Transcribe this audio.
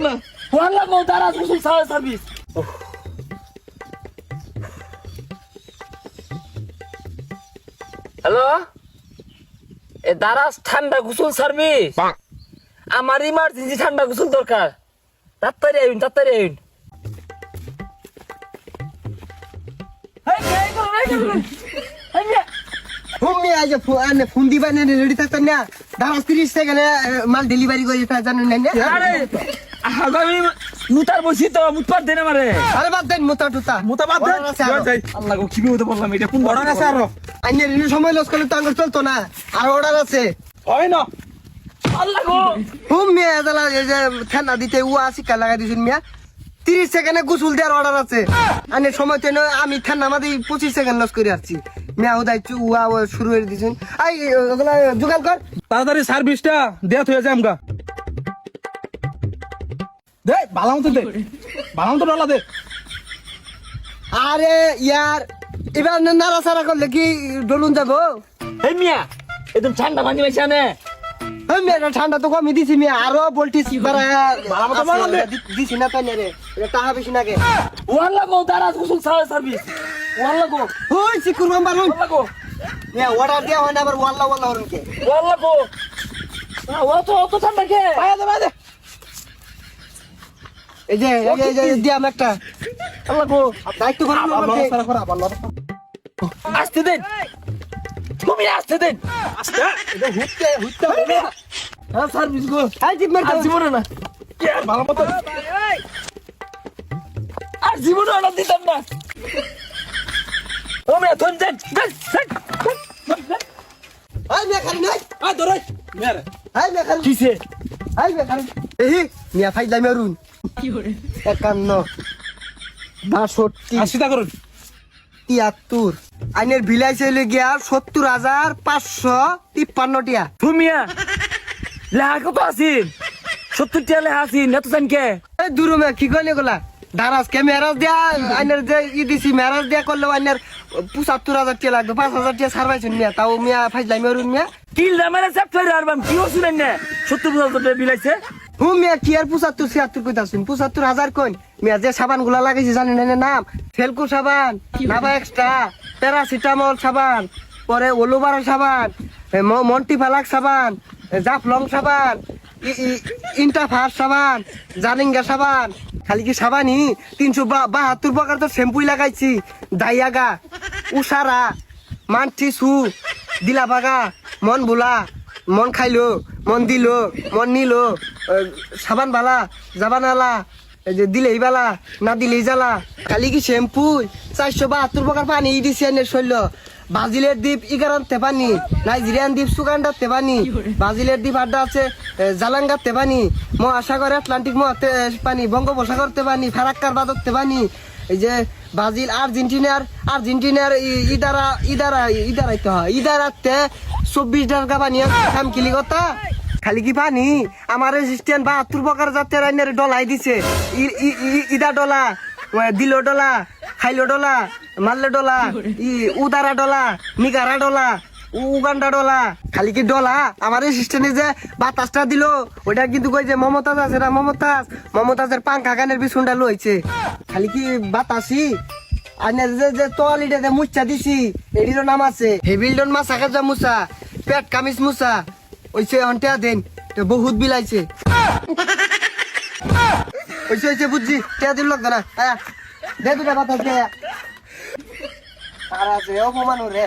না ওয়াল্লা গো দারাজ গোসল service. Hello, এ দারাজ ঠান্ডা গোসল সার্ভিস। আমার ইমার্জেন্সি ঠান্ডা গোসল দরকার, তাড়াতাড়ি আইন, তাড়াতাড়ি আইন। ফোন দিবা রেডি থাকতেন না, দাঁড়া 30 সেকেন্ডে মাল ডেলিভারি করে জানেন না। আরে আগামী মুতার বসি তো মুতপার দেন আমারে। আরে বাদ দেন মুতা টুতা মুতা বাদ দেন। আল্লাহ গো কি বিপদে পড়লাম, এটা কোন অর্ডার আছে আরো আইনের ঋণ সময় লস করলে তো আঙ্গুর চলতো না, আর অর্ডার আছে হয় না। আল্লাহ গো হুম মিয়া দালা এই যে ঠান্ডা দিতে উয়া শিকা লাগাই দিছেন মিয়া, 30 সেকেন্ডে গোসল দেওয়ার অর্ডার আছে। আইনের সময় তো আমি ঠান্ডা মাদি 25 সেকেন্ড লস করে আসছি। মিয়া উদাই উয়া শুরু করে দিছেন। আই ওগুলা জোগাড় কর তাড়াতাড়ি সার্ভিসটা দেয়া হয়ে যায় আমগা। দে বালাম তো, দে বালাম তো ডলা দে। আরে ইয়ার এবার নাড়া সারা করলে কি ডলুন যাবো? এই মিয়া একদম ঠান্ডা পানি পাইছে না। এই মিয়া ঠান্ডা তো কমই দিছি মিয়া, আরো বলটিস বাড়াবো দিছি না তাই রে, টাকা বেশি নাগে। ওয়াল্লা গো দারাজ গোসল সার্ভিস। ওয়াল্লা গো ওই সিকুর মাম্বার ওয়াল্লা গো মিয়া অর্ডার দেওয়া হয় না আবার ওয়াল্লা ওয়াল্লা হরনকে। ওয়াল্লা গো অত ঠান্ডা কে দে এই যে দিয়াম একটা আল্লাহ গো দায়িত্ব করে আসতে দেন, তুমি আসতে দেন। হ্যাঁ সার্ভিস গো এই জিপ মারতে আর জীবনে না, ভালো মতো আর জীবনে অর্ডার দিতাম না। ও মিয়া থন দেন। এই মিয়া খালি নাই, আয় ধরে মেরে এই মিয়া খালি কিসে এই মিয়া খালি এই মিয়া ফাইলাই মারুন 51 62 80 করুন 73 আইনের বিলাইছে হইলে গিয়া 70,553 টিয়া। তুমিয়া লেখা কত আছিস? 70 টিয়া লেখা আছিস এত জানকে? এই দুরুমে কি কইলে গোলা দারাজ কে মেরাজ দিয়া আইনের যে দিছি মেরাজ দিয়া করলে আইনের 75,000 টিয়া লাগবে, 5,000 টিয়া ছাড়বাইছেন মিয়া, তাও মিয়া ফাইলাই মারুন মিয়া। কি লামারে চ্যাপ্টার আরবাম কি হছিলেন না 70,000 টাকা বিলাইছে। হুম মিয়া কি আর 75-76 কইতাছেন, 75,000 কইন মিয়া। যে সাবান গুলা লাগাইছি জানেন না নাম? ফেলকু সাবান, নাভা এক্সট্রা, প্যারাসিটামল সাবান, পরে ওলোবারা সাবান, মন্টি ফালাক সাবান, জাফলং সাবান, ইন্টাফার সাবান, জানিঙ্গা সাবান। খালি কি সাবানই 372 প্রকার তো শ্যাম্পুই লাগাইছি। দাইয়াগা, উষারা, মানটি সু, দিলাবাগা, মন বুলা, মন খাইলো, মন দিল, মন নিল, সাবান বালা, জাবান আলা, যে দিলেই বালা, না দিলেই জ্বালা। খালি কি শ্যাম্পু 472 প্রকার পানি দিছি এনের শৈল। ব্রাজিলের দ্বীপ 11 পানি, নাইজেরিয়ান দ্বীপ সুগান্ডার পানি, ব্রাজিলের দ্বীপ আড্ডা আছে জালাঙ্গার পানি, মহাসাগর আটলান্টিক পানি, বঙ্গোপসাগর পানি, ফারাক্কার বাদক পানি। এই যে ব্রাজিল আর্জেন্টিনার ইদারাতে 24 টাকা পানি খামকিলি কথা। খালি কি পানি আমার রেজিস্ট্যান্ট 72 প্রকার জাতের আইনের ডলাই দিছে। ইদা ডলা, দিল ডলা, খাইলো ডলা, মারলে ডলা, উদারা ডলা, নিগারা ডলা, উগান্ডা ডলা। খালি কি ডলা আমার রেজিস্ট্যান্টে যে বাতাসটা দিল ওইটা কিন্তু কই যে মমতাজ আছে না, মমতাজের পাঙ্খা গানের বিছুনটা লইছে। খালি কি বাতাসি আইনের যে তোয়ালিটা মুচ্ছা দিছি এটিরও নাম আছে হেভিলডন মাছ আকাজা মুসা, পেট কামিজ মুসা। ওইছে অন্টেয়া দেন বহুত বিলাইছে। ওইছে বুঝছি টেয়া দিল লাগতো না। দে দুটা বাতাস দে আর আছে অপমান রে।